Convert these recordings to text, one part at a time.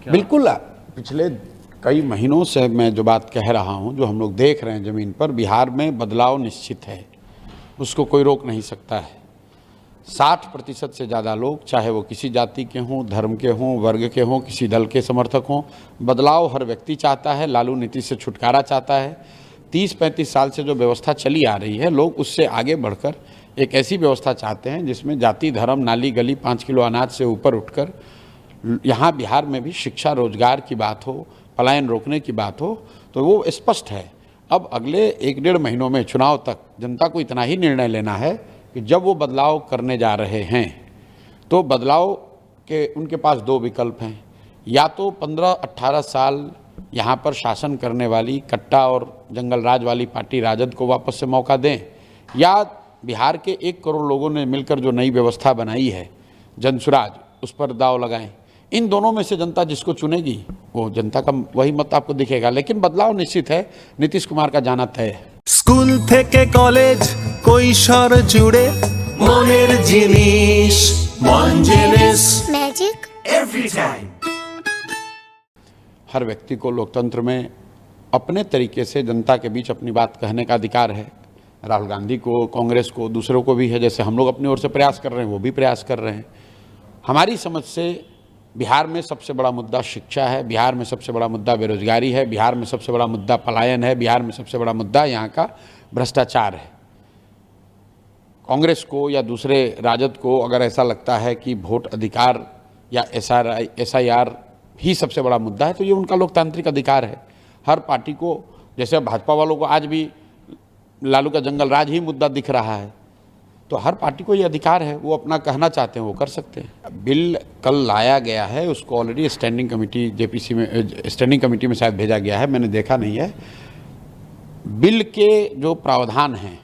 बिल्कुल। पिछले कई महीनों से मैं जो बात कह रहा हूं, जो हम लोग देख रहे हैं ज़मीन पर, बिहार में बदलाव निश्चित है, उसको कोई रोक नहीं सकता है। 60% से ज़्यादा लोग, चाहे वो किसी जाति के हों, धर्म के हों, वर्ग के हों, किसी दल के समर्थक हों, बदलाव हर व्यक्ति चाहता है। लालू नीति से छुटकारा चाहता है। 30-35 साल से जो व्यवस्था चली आ रही है, लोग उससे आगे बढ़कर एक ऐसी व्यवस्था चाहते हैं जिसमें जाति, धर्म, नाली गली, 5 किलो अनाज से ऊपर उठकर यहाँ बिहार में भी शिक्षा, रोजगार की बात हो, पलायन रोकने की बात हो, तो वो स्पष्ट है। अब अगले 1-1.5 महीनों में चुनाव तक जनता को इतना ही निर्णय लेना है कि जब वो बदलाव करने जा रहे हैं तो बदलाव के उनके पास 2 विकल्प हैं। या तो 15-18 साल यहाँ पर शासन करने वाली कट्टा और जंगल राज वाली पार्टी राजद को वापस से मौका दें, या बिहार के 1 करोड़ लोगों ने मिलकर जो नई व्यवस्था बनाई है जनसुराज, उस पर दाव लगाएं। इन दोनों में से जनता जिसको चुनेगी वो जनता का वही मत आपको दिखेगा। लेकिन बदलाव निश्चित है। नीतीश कुमार का जाना तय है। स्कूल থেকে कॉलेज কৈশোর জুড়ে মনের জিনিস মন জিনিস मैजिक एवरी टाइम। हर व्यक्ति को लोकतंत्र में अपने तरीके से जनता के बीच अपनी बात कहने का अधिकार है। राहुल गांधी को, कांग्रेस को, दूसरों को भी है। जैसे हम लोग अपनी ओर से प्रयास कर रहे हैं, वो भी प्रयास कर रहे हैं। हमारी समझ से बिहार में सबसे बड़ा मुद्दा शिक्षा है, बिहार में सबसे बड़ा मुद्दा बेरोजगारी है, बिहार में सबसे बड़ा मुद्दा पलायन है, बिहार में सबसे बड़ा मुद्दा यहाँ का भ्रष्टाचार है। कांग्रेस को या दूसरे राजद को अगर ऐसा लगता है कि वोट अधिकार या SIR ही सबसे बड़ा मुद्दा है, तो ये उनका लोकतांत्रिक अधिकार है। हर पार्टी को, जैसे भाजपा वालों को आज भी लालू का जंगल राज ही मुद्दा दिख रहा है, तो हर पार्टी को ये अधिकार है, वो अपना कहना चाहते हैं वो कर सकते हैं। बिल कल लाया गया है, उसको ऑलरेडी स्टैंडिंग कमेटी JPC में, स्टैंडिंग कमेटी में शायद भेजा गया है, मैंने देखा नहीं है। बिल के जो प्रावधान हैं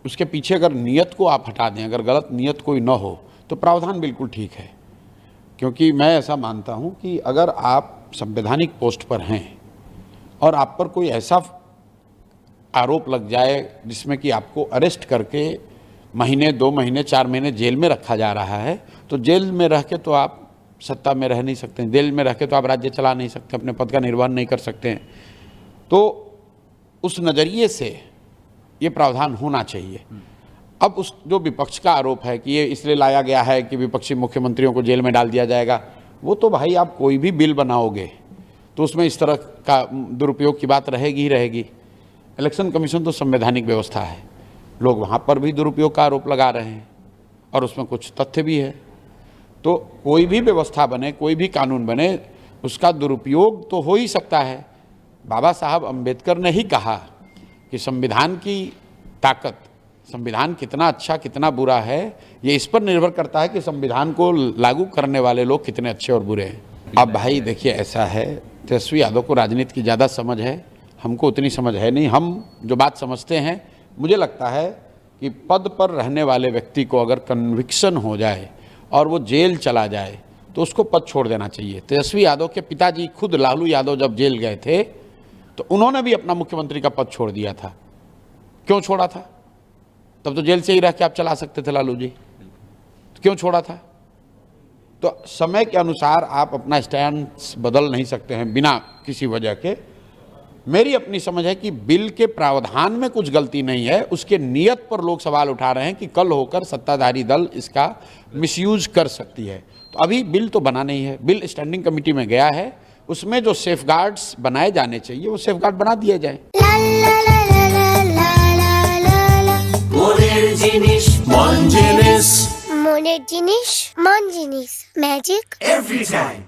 उसके पीछे अगर नियत को आप हटा दें, अगर गलत नियत कोई न हो, तो प्रावधान बिल्कुल ठीक है। क्योंकि मैं ऐसा मानता हूं कि अगर आप संवैधानिक पोस्ट पर हैं और आप पर कोई ऐसा आरोप लग जाए जिसमें कि आपको अरेस्ट करके महीने, 2 महीने, 4 महीने जेल में रखा जा रहा है, तो जेल में रह के तो आप सत्ता में रह नहीं सकते हैं, जेल में रह के तो आप राज्य चला नहीं सकते, अपने पद का निर्वहन नहीं कर सकते हैं। तो उस नज़रिए से ये प्रावधान होना चाहिए। अब उस जो विपक्ष का आरोप है कि ये इसलिए लाया गया है कि विपक्षी मुख्यमंत्रियों को जेल में डाल दिया जाएगा, वो तो भाई आप कोई भी बिल बनाओगे तो उसमें इस तरह का दुरुपयोग की बात रहेगी ही रहेगी। इलेक्शन कमीशन तो संवैधानिक व्यवस्था है, लोग वहाँ पर भी दुरुपयोग का आरोप लगा रहे हैं और उसमें कुछ तथ्य भी है। तो कोई भी व्यवस्था बने, कोई भी कानून बने, उसका दुरुपयोग तो हो ही सकता है। बाबा साहब अम्बेडकर ने ही कहा कि संविधान की ताकत, संविधान कितना अच्छा कितना बुरा है, ये इस पर निर्भर करता है कि संविधान को लागू करने वाले लोग कितने अच्छे और बुरे हैं। अब भाई देखिए, ऐसा है, तेजस्वी यादव को राजनीति की ज़्यादा समझ है, हमको उतनी समझ है नहीं। हम जो बात समझते हैं, मुझे लगता है कि पद पर रहने वाले व्यक्ति को अगर कन्विक्शन हो जाए और वो जेल चला जाए तो उसको पद छोड़ देना चाहिए। तेजस्वी यादव के पिताजी खुद लालू यादव जब जेल गए थे तो उन्होंने भी अपना मुख्यमंत्री का पद छोड़ दिया था। क्यों छोड़ा था? तब तो जेल से ही रह के आप चला सकते थे लालू जी, तो क्यों छोड़ा था? तो समय के अनुसार आप अपना स्टैंड बदल नहीं सकते हैं बिना किसी वजह के। मेरी अपनी समझ है कि बिल के प्रावधान में कुछ गलती नहीं है, उसके नियत पर लोग सवाल उठा रहे हैं कि कल होकर सत्ताधारी दल इसका मिसयूज कर सकती है। तो अभी बिल तो बना नहीं है, बिल स्टैंडिंग कमेटी में गया है, उसमें जो सेफगार्ड्स बनाए जाने चाहिए वो सेफगार्ड बना दिए जाएं। মনের জিনিস মন জিনিস মনের জিনিস মন জিনিস मैजिक एवरी टाइम।